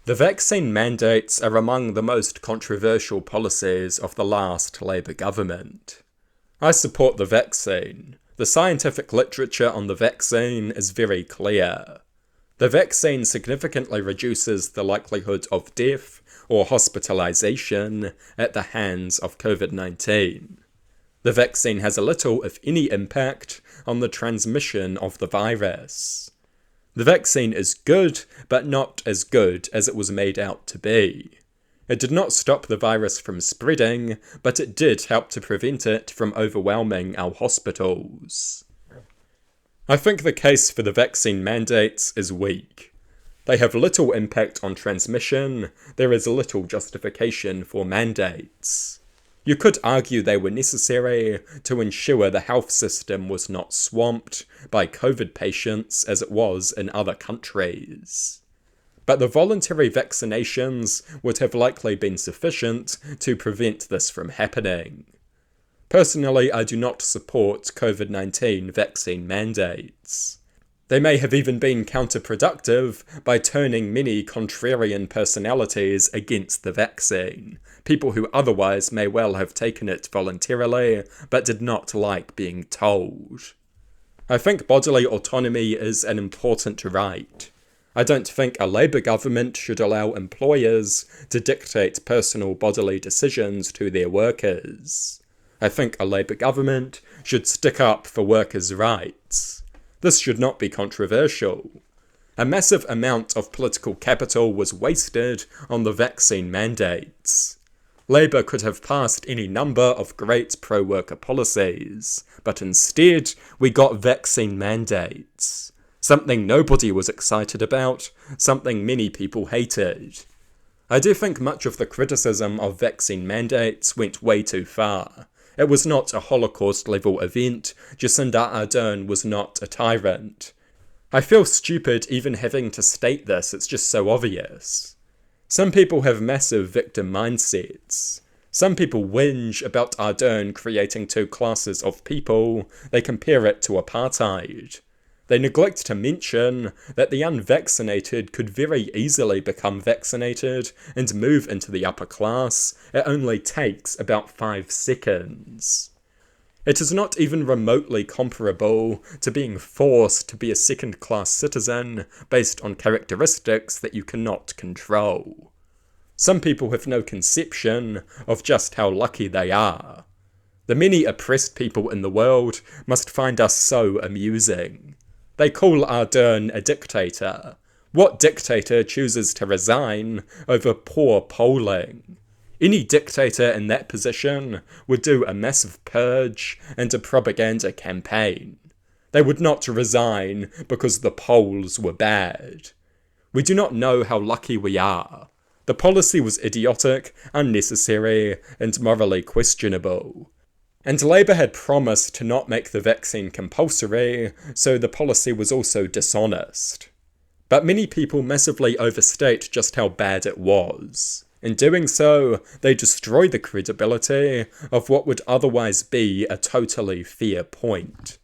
The vaccine mandates are among the most controversial policies of the last Labour government. I support the vaccine. The scientific literature on the vaccine is very clear. The vaccine significantly reduces the likelihood of death or hospitalisation at the hands of COVID-19. The vaccine has a little, if any, impact on the transmission of the virus. The vaccine is good, but not as good as it was made out to be. It did not stop the virus from spreading, but it did help to prevent it from overwhelming our hospitals. I think the case for the vaccine mandates is weak. They have little impact on transmission. There is little justification for mandates. You could argue they were necessary to ensure the health system was not swamped by COVID patients as it was in other countries. But the voluntary vaccinations would have likely been sufficient to prevent this from happening. Personally, I do not support COVID-19 vaccine mandates. They may have even been counterproductive by turning many contrarian personalities against the vaccine, people who otherwise may well have taken it voluntarily but did not like being told. I think bodily autonomy is an important right. I don't think a Labour government should allow employers to dictate personal bodily decisions to their workers. I think a Labour government should stick up for workers' rights. This should not be controversial. A massive amount of political capital was wasted on the vaccine mandates. Labour could have passed any number of great pro-worker policies, but instead we got vaccine mandates. Something nobody was excited about, something many people hated. I do think much of the criticism of vaccine mandates went way too far. It was not a Holocaust-level event. Jacinda Ardern was not a tyrant. I feel stupid even having to state this, it's just so obvious. Some people have massive victim mindsets. Some people whinge about Ardern creating two classes of people. They compare it to apartheid. They neglect to mention that the unvaccinated could very easily become vaccinated and move into the upper class. It only takes about 5 seconds. It is not even remotely comparable to being forced to be a second-class citizen based on characteristics that you cannot control. Some people have no conception of just how lucky they are. The many oppressed people in the world must find us so amusing. They call Ardern a dictator. What dictator chooses to resign over poor polling? Any dictator in that position would do a massive purge and a propaganda campaign. They would not resign because the polls were bad. We do not know how lucky we are. The policy was idiotic, unnecessary, and morally questionable. And Labour had promised to not make the vaccine compulsory, so the policy was also dishonest. But many people massively overstate just how bad it was. In doing so, they destroy the credibility of what would otherwise be a totally fair point.